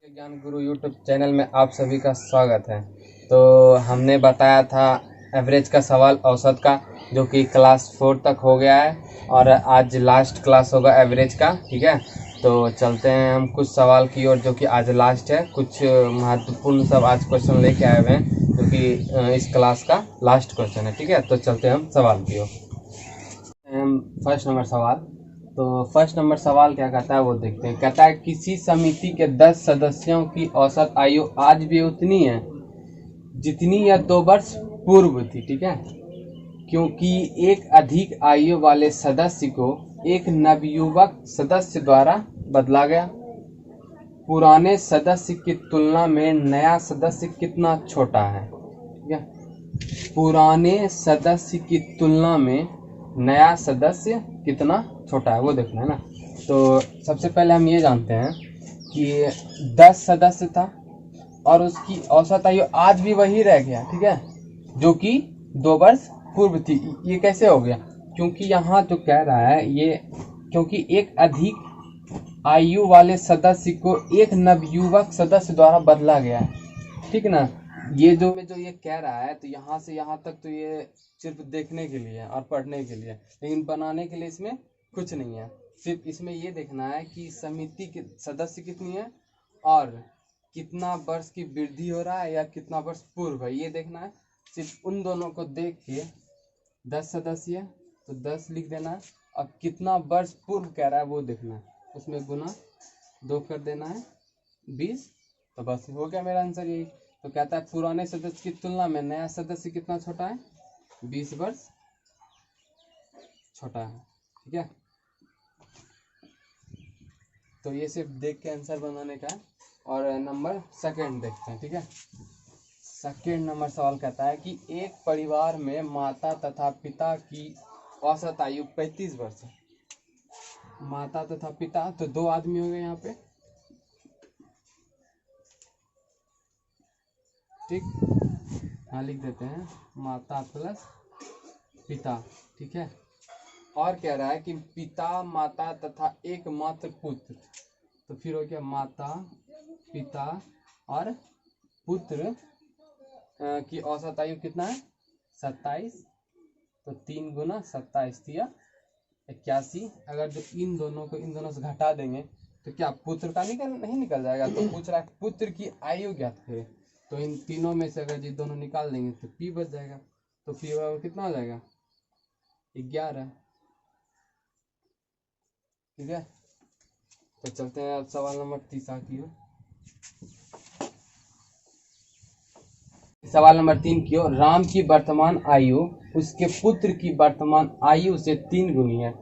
ज्ञान गुरु YouTube channel में आप सभी का स्वागत है। तो हमने बताया था एवरेज का सवाल औसत का, जो कि क्लास 4 तक हो गया है और आज लास्ट क्लास होगा एवरेज का। ठीक है, तो चलते हैं हम कुछ सवाल की ओर, जो कि आज लास्ट है। कुछ महत्वपूर्ण सब आज क्वेश्चन लेके आए हुए हैं, जो कि इस क्लास का लास्ट क्वेश्चन है। ठीक है, तो चलते हैं हम सवाल की ओर। फर्स्ट नंबर सवाल। तो फर्स्ट नंबर सवाल क्या कहता है वो देखते हैं। कहता है किसी समिति के 10 सदस्यों की औसत आयु आज भी उतनी है जितनी यह 2 वर्ष पूर्व थी। ठीक है, क्योंकि एक अधिक आयु वाले सदस्य को एक नवयुवक सदस्य द्वारा बदला गया। पुराने सदस्य की तुलना में नया सदस्य कितना छोटा है। ठीक है, पुराने सदस्य की तुलना में नया सदस्य कितना छोटा है वो देखना है ना। तो सबसे पहले हम ये जानते हैं कि 10 सदस्य था और उसकी औसत आयु आज भी वही रह गया। ठीक है, जो कि 2 वर्ष पूर्व थी। ये कैसे हो गया? क्योंकि यहाँ जो कह रहा है ये, क्योंकि एक अधिक आयु वाले सदस्य को एक नवयुवक सदस्य द्वारा बदला गया है। ठीक ना, ये जो ये कह रहा है, तो यहाँ से यहाँ तक तो ये सिर्फ देखने के लिए और पढ़ने के लिए, लेकिन बनाने के लिए इसमें कुछ नहीं है। सिर्फ इसमें ये देखना है कि समिति के सदस्य कितनी है और कितना वर्ष की वृद्धि हो रहा है या कितना वर्ष पूर्व है, ये देखना है। सिर्फ उन दोनों को देख के 10 सदस्य है तो 10 लिख देना है, और कितना वर्ष पूर्व कह रहा है वो देखना है। उसमें गुना 2 कर देना है 20, तो बस हो गया मेरा आंसर यही। तो कहता है पुराने सदस्य की तुलना में नया सदस्य कितना छोटा है? 20 वर्ष छोटा है। ठीक है, तो ये सिर्फ देख के आंसर बनाने का है। और नंबर सेकंड देखते हैं। ठीक है, सेकंड नंबर सवाल कहता है कि एक परिवार में माता तथा पिता की औसत आयु 35 वर्ष है। माता तथा पिता, तो 2 आदमी हो गए यहाँ पे। ठीक, हाँ लिख देते हैं माता प्लस पिता। ठीक है, और कह रहा है कि पिता माता तथा एकमात्र पुत्र, तो फिर हो गया माता पिता और पुत्र की औसत आयु कितना है? 27। तो 3 गुना 27 दिया 81। अगर जो इन दोनों से घटा देंगे तो क्या पुत्र का नहीं निकल जाएगा? तो पूछ रहा है पुत्र की आयु ज्ञात करें। तो इन तीनों में से अगर ये दोनों निकाल देंगे तो पी बच जाएगा। तो पी कितना हो जाएगा? 11। ठीक है, तो चलते हैं अब सवाल नंबर 3 की ओर। सवाल नंबर 3 की ओर। राम की वर्तमान आयु उसके पुत्र की वर्तमान आयु से 3 गुनी है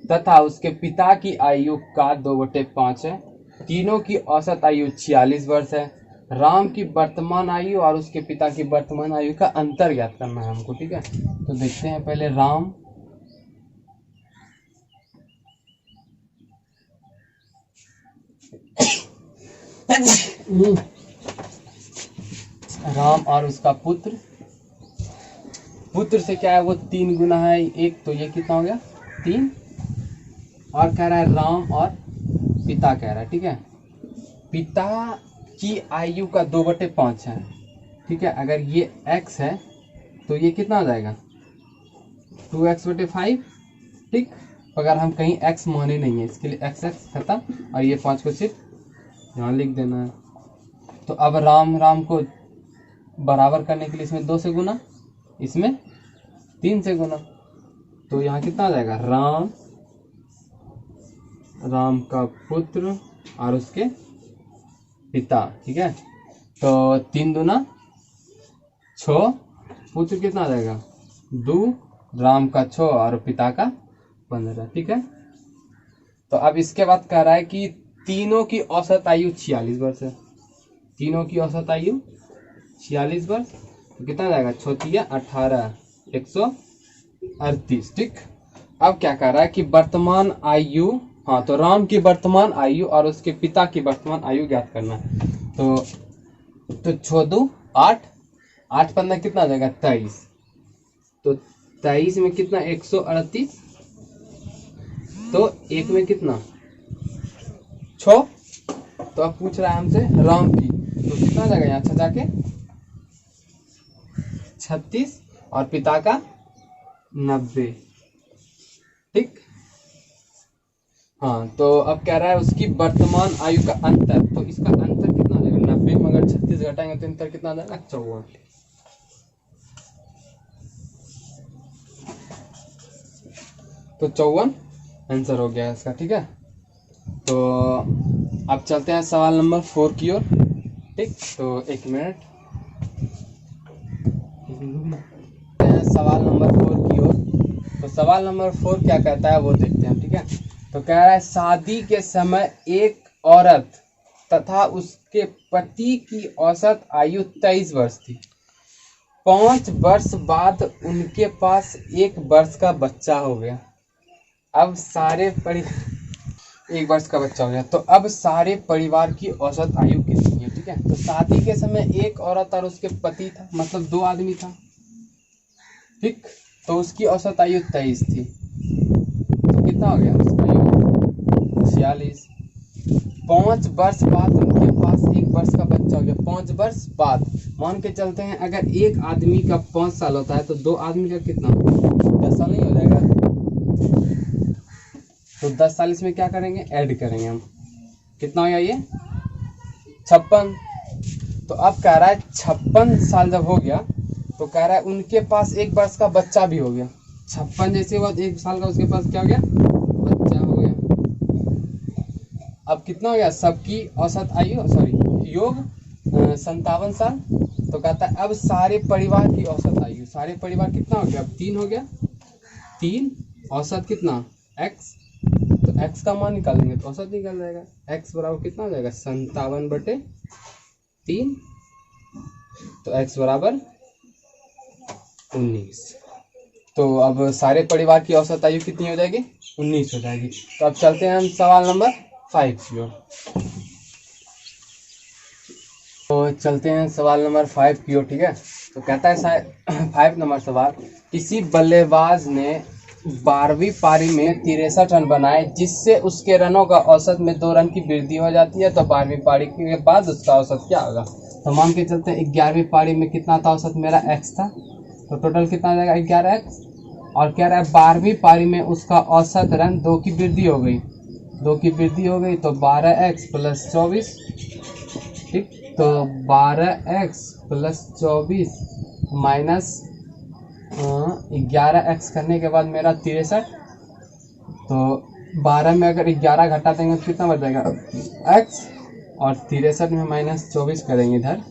तथा उसके पिता की आयु का 2/5 है। तीनों की औसत आयु 46 वर्ष है। राम की वर्तमान आयु और उसके पिता की वर्तमान आयु का अंतर ज्ञात करना है हमको। ठीक है, तो देखते हैं पहले राम और उसका पुत्र से क्या है वो 3 गुना है 1, तो ये कितना हो गया? 3। और कह रहा है राम और पिता कह रहा है। ठीक है, पिता की आयु का 2/5 है। ठीक है, अगर ये x है तो ये कितना हो जाएगा? 2x/5। ठीक, अगर हम कहीं x माने नहीं है, इसके लिए x खत्म, और ये 5 को सिर्फ यहाँ लिख देना है। तो अब राम को बराबर करने के लिए इसमें 2 से गुना, इसमें 3 से गुना, तो यहाँ कितना आ जाएगा? राम का पुत्र और उसके पिता। ठीक है, तो 3 दूना 6, पुत्र कितना आ जाएगा? 2, राम का 6 और पिता का 15। ठीक है, तो अब इसके बाद कह रहा है कि तीनों की औसत आयु 46 वर्ष है। तीनों की औसत आयु 46 वर्ष, तो कितना जाएगा? 6 18 138। ठीक, अब क्या कह रहा है कि वर्तमान आयु, हाँ, तो राम की वर्तमान आयु और उसके पिता की वर्तमान आयु ज्ञात करना है। तो 6 2 8, 8 15 कितना आ जाएगा? 23। तो 23 में कितना? 138। तो 1 में कितना? 6, तो अब पूछ रहा है हमसे राम की, तो कितना हो जाएगा यहाँ 6 जाके 36 और पिता का 90। ठीक, हाँ। तो अब कह रहा है उसकी वर्तमान आयु का अंतर, तो इसका अंतर कितना हो जाएगा 90 में अगर 36 घटाएंगे तो अंतर कितना आ जाएगा 54। तो 54 आंसर हो गया इसका। ठीक है, तो अब चलते हैं सवाल नंबर 4 की ओर। ठीक, तो 1 मिनट, सवाल नंबर 4 की ओर। तो सवाल नंबर 4 क्या कहता है वो देखते हैं। ठीक है, तो कह रहा है शादी के समय एक औरत तथा उसके पति की औसत आयु 23 वर्ष थी। 5 वर्ष बाद उनके पास 1 वर्ष का बच्चा हो गया। अब सारे 1 वर्ष का बच्चा हो गया, तो अब सारे परिवार की औसत आयु कितनी है। ठीक है, तो शादी के समय एक औरत और उसके पति था, मतलब 2 आदमी था। ठीक, तो उसकी औसत आयु 23 थी, तो कितना हो गया उसका आयु 46। 5 वर्ष बाद उनके पास 1 वर्ष का बच्चा हो गया। 5 वर्ष बाद मान के चलते हैं, अगर एक आदमी का 5 साल होता है तो 2 आदमी का कितना 10 साल नहीं हो जाएगा। तो 10 साल इसमें क्या करेंगे, ऐड करेंगे हम, कितना हो गया ये 56। तो अब कह रहा है 56 साल जब हो गया तो कह रहा है उनके पास 1 वर्ष का बच्चा भी हो गया। 56 जैसे हुआ 1 साल का उसके पास क्या हो गया, बच्चा हो गया। अब कितना हो गया सबकी औसत आयु, सॉरी योग 57 साल। तो कहता है अब सारे परिवार की औसत आयु, सारे परिवार कितना हो गया, अब 3 हो गया। 3 औसत कितना x, तो x का मान निकालेंगे तो औसत निकल जाएगा। x बराबर कितना हो जाएगा 57/3, तो x बराबर 19। तो अब सारे परिवार की औसत आयु कितनी हो जाएगी 19 हो जाएगी। तो अब चलते हैं हम सवाल नंबर 5 की ओर। तो चलते हैं सवाल नंबर 5 की ओर। ठीक है, तो कहता है 5 नंबर सवाल, किसी बल्लेबाज ने 12वीं पारी में 63 रन बनाए जिससे उसके रनों का औसत में 2 रन की वृद्धि हो जाती है, तो 12वीं पारी के बाद उसका औसत क्या होगा। तो मान के चलते हैं 11वीं पारी में कितना था औसत, मेरा x था, तो टोटल कितना आ जाएगा 11x। और कह रहा है 12वीं पारी में उसका औसत रन 2 की वृद्धि हो गई, 2 की वृद्धि हो गई, तो 12x + 24। ठीक, तो 12x + 24 माइनस 11x करने के बाद मेरा 63। तो 12 में अगर 11 घटा देंगे तो कितना बच जाएगा x, और 63 में -24 करेंगे इधर,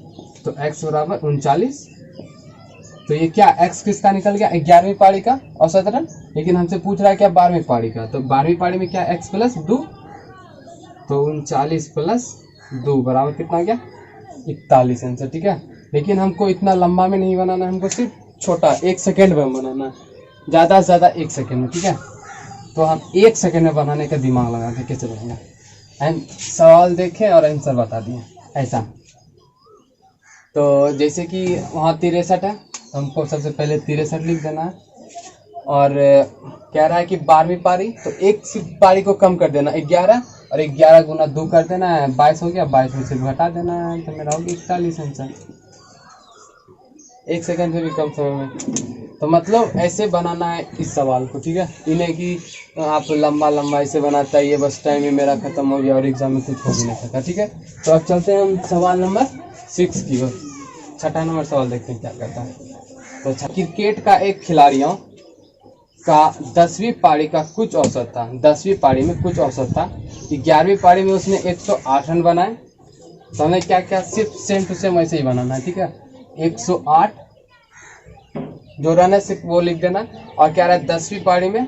तो x बराबर 39। तो ये क्या x किसका निकल गया 11वीं पारी का औसत रन, लेकिन हमसे पूछ रहा है क्या 12वीं पारी का। तो 12वीं पारी में क्या x + 2, तो 39 + 2 बराबर कितना गया 41 आंसर। ठीक है, लेकिन हमको इतना लंबा में नहीं बनाना, हमको सिर्फ छोटा 1 सेकेंड में बनाना है, ज़्यादा से ज़्यादा 1 सेकेंड में। ठीक है, तो हम 1 सेकेंड में बनाने का दिमाग लगा के कैसे बनेगा, एंड सवाल देखें और आंसर बता दिए ऐसा। तो जैसे कि वहाँ 63 है, हमको सबसे पहले 63 लिख देना है। और कह रहा है कि 12वीं पारी, तो एक पारी को कम कर देना 11, और 11 गुना 2 कर देना है 22 हो गया, 22 में से घटा देना है, तो मेरा हो गया 41 आंसर। 1 सेकंड से भी कम समय में। तो मतलब ऐसे बनाना है इस सवाल को। ठीक है, इन्हें कि आप लंबा ऐसे बनाता है, ये बस टाइम ही मेरा खत्म हो गया और एग्जाम में कुछ हो भी नहीं सकता। ठीक है, तो अब चलते हैं हम सवाल नंबर 6 की ओर। 6ठा नंबर सवाल देखते हैं क्या कहता है। तो क्रिकेट का एक खिलाड़ियों का 10वीं पारी का कुछ औसत था, 10वीं पारी में कुछ औसत था, 11वीं पारी में उसने 108 रन बनाए। तो हमें क्या क्या सिर्फ सेम टू सेम वैसे ही बनाना है। ठीक है, 108 जो रन है सिर्फ वो लिख देना। और क्या रहा है 10वीं पारी में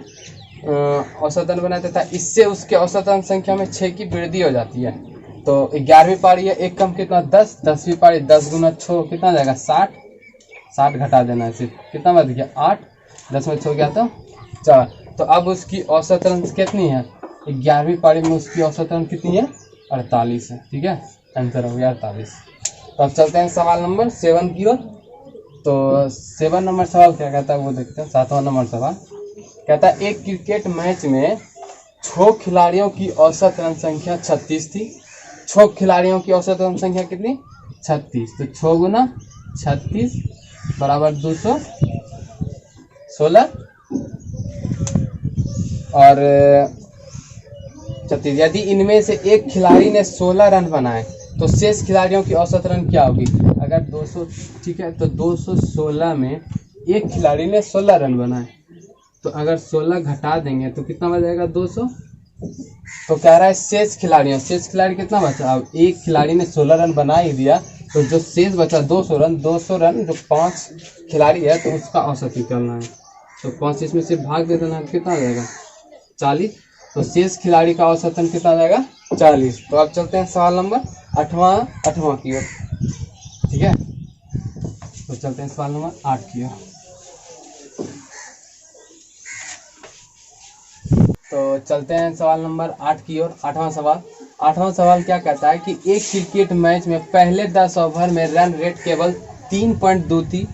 औसत रन बनाते था, इससे उसके औसत रन संख्या में 6 की वृद्धि हो जाती है। तो 11वीं पारी है, एक कम कितना 10, 10वीं पारी 10 गुना 6 कितना जाएगा 60, 60 घटा देना है सिर्फ, कितना बच गया 8, 10 में 6 गया तो 4। तो अब उसकी औसत रन कितनी है 11वीं पारी में, उसकी औसत रन कितनी है 48 है। ठीक है, आंसर हो गया 48। तो अब चलते हैं सवाल नंबर 7 की ओर। तो 7 नंबर सवाल क्या कहता है वो देखते हैं। 7वां नंबर सवाल कहता है एक क्रिकेट मैच में 6 खिलाड़ियों की औसत रन संख्या 36 थी, 6 खिलाड़ियों की औसत रन संख्या कितनी 36, तो 6 गुना 36 बराबर 216 और 36। यदि इनमें से एक खिलाड़ी ने 16 रन बनाए तो शेष खिलाड़ियों की औसत रन क्या होगी। अगर 200 ठीक है, तो 216 में एक खिलाड़ी ने 16 रन बनाए, तो अगर 16 घटा देंगे तो कितना बच जाएगा 200। तो कह रहा है शेष खिलाड़ी कितना बचा। अब एक खिलाड़ी ने 16 रन बना ही दिया, तो जो शेष बचा 200 रन जो 5 खिलाड़ी है तो उसका औसत निकालना है। तो 5 इसमें से भाग दे देना, कितना आ जाएगा 40। तो शेष खिलाड़ी का औसत रन कितना आ जाएगा 40। तो अब चलते हैं सवाल नंबर 8वां की ओर। ठीक है, तो चलते हैं सवाल नंबर 8 की ओर। तो चलते हैं सवाल नंबर 8 की ओर। 8वां सवाल क्या कहता है कि एक क्रिकेट मैच में पहले 10 ओवर में रन रेट केवल 3.2 थी।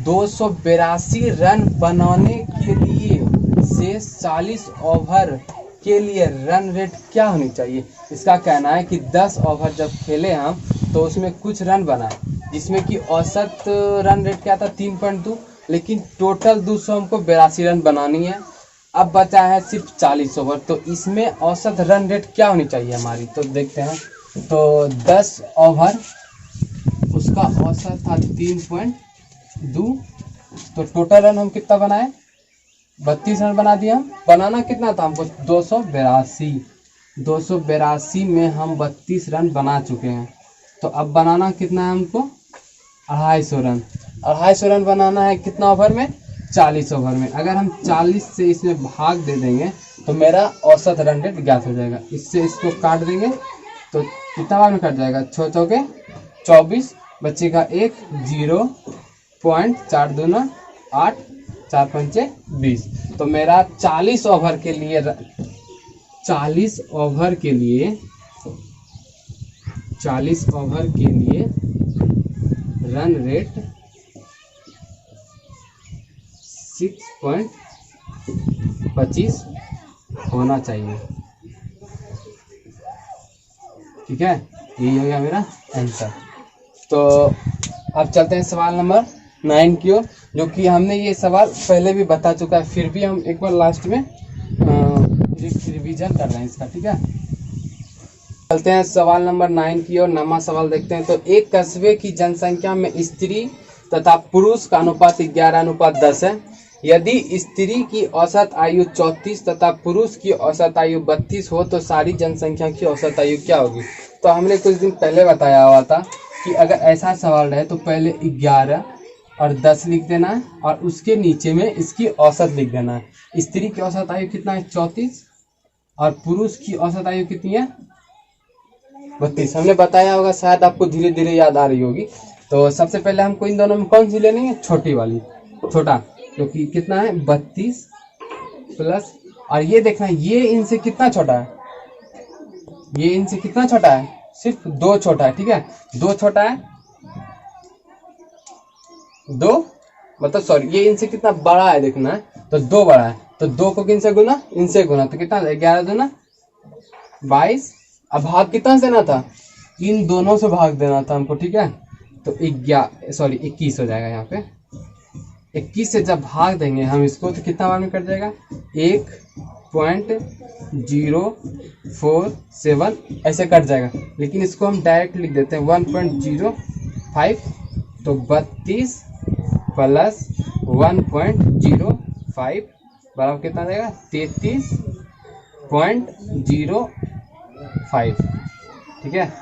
282 रन बनाने के लिए शेष 40 ओवर के लिए रन रेट क्या होनी चाहिए। इसका कहना है कि 10 ओवर जब खेले हम तो उसमें कुछ रन बनाए, जिसमें कि औसत रन रेट क्या था 3.2, लेकिन टोटल 200 हमको 82 रन बनानी है। अब बचा है सिर्फ 40 ओवर, तो इसमें औसत रन रेट क्या होनी चाहिए हमारी। तो देखते हैं, तो 10 ओवर उसका औसत था 3.2, तो टोटल रन हम कितना बनाए 32 रन बना दिया। बनाना कितना था हमको 282 में हम 32 रन बना चुके हैं। तो अब बनाना कितना है हमको 250 रन बनाना है। कितना ओवर में 40 ओवर में। अगर हम 40 से इसमें भाग दे देंगे तो मेरा औसत रन रेट ज्ञात हो जाएगा। इससे इसको काट देंगे तो कितना बार में कट जाएगा 6 चौके 24, बचेगा 1, 0.4 दूना 8, 4 पंचे 20। तो मेरा 40 ओवर के लिए रन रेट 6.25 होना चाहिए। ठीक है, यही हो गया मेरा आंसर। तो अब चलते हैं सवाल नंबर 9 की ओर, जो कि हमने ये सवाल पहले भी बता चुका है, फिर भी हम एक बार लास्ट में रिवीजन कर रहे हैं इसका। ठीक है, चलते हैं सवाल नंबर 9 की ओर। 9वां सवाल देखते हैं। तो एक कस्बे की जनसंख्या में स्त्री तथा पुरुष का अनुपात 11:10 है। यदि स्त्री की औसत आयु 34 तथा पुरुष की औसत आयु 32 हो तो सारी जनसंख्या की औसत आयु क्या होगी। तो हमने कुछ दिन पहले बताया हुआ था कि अगर ऐसा सवाल रहे तो पहले 11 और 10 लिख देना है और उसके नीचे में इसकी औसत लिख देना है। स्त्री की औसत आयु कितना है 34 और पुरुष की औसत आयु कितनी है 32। हमने बताया होगा, शायद आपको धीरे धीरे याद आ रही होगी। तो सबसे पहले हमको इन दोनों में कौन सी लेनी है, छोटी वाली, छोटा, क्योंकि कितना है 32 प्लस, और ये देखना ये इनसे कितना छोटा है, ये इनसे कितना छोटा है, सिर्फ 2 छोटा है। ठीक है, 2 छोटा है, 2 मतलब सॉरी ये इनसे कितना बड़ा है देखना है, तो 2 बड़ा है, तो 2 को किन से गुना, इनसे गुना, तो कितना 11 दूना 22। अब भाग कितना से देना था, इन दोनों से भाग देना था हमको। ठीक है, तो 21 हो जाएगा। यहाँ पे 21 से जब भाग देंगे हम इसको तो कितना बार में कट जाएगा 1.047 ऐसे कट जाएगा। लेकिन इसको हम डायरेक्ट लिख देते हैं 1.05, तो 32 प्लस 1.05 बराबर कितना जाएगा 33.05। ठीक है,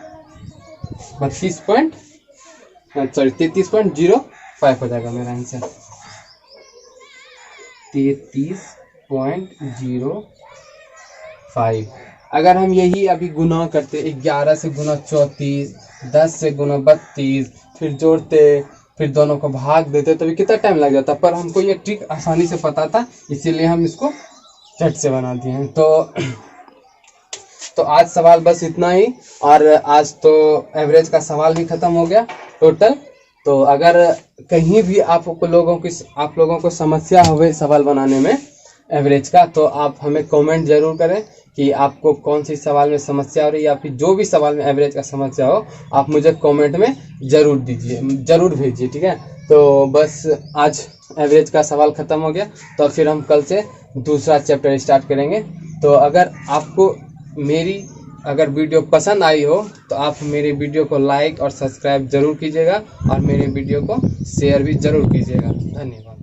33.05 हो जाएगा मेरा आंसर, 33.05। अगर हम यही अभी गुना करते 11 से गुना 34, 10 से गुना 32, फिर जोड़ते, फिर दोनों को भाग देते तो भी कितना टाइम लग जाता, पर हमको ये ट्रिक आसानी से पता था, इसीलिए हम इसको झट से बना दिए हैं। तो आज सवाल बस इतना ही, और आज तो एवरेज का सवाल भी खत्म हो गया टोटल। तो अगर कहीं भी आप लोगों को समस्या हो सवाल बनाने में एवरेज का, तो आप हमें कमेंट जरूर करें, कि आपको कौन सी सवाल में समस्या हो रही है, या फिर जो भी सवाल में एवरेज का समस्या हो आप मुझे कमेंट में ज़रूर दीजिए, ज़रूर भेजिए, ठीक है। तो बस आज एवरेज का सवाल ख़त्म हो गया, तो फिर हम कल से दूसरा चैप्टर स्टार्ट करेंगे। तो अगर आपको मेरी वीडियो पसंद आई हो तो आप मेरे वीडियो को लाइक और सब्सक्राइब ज़रूर कीजिएगा और मेरे वीडियो को शेयर भी ज़रूर कीजिएगा। धन्यवाद।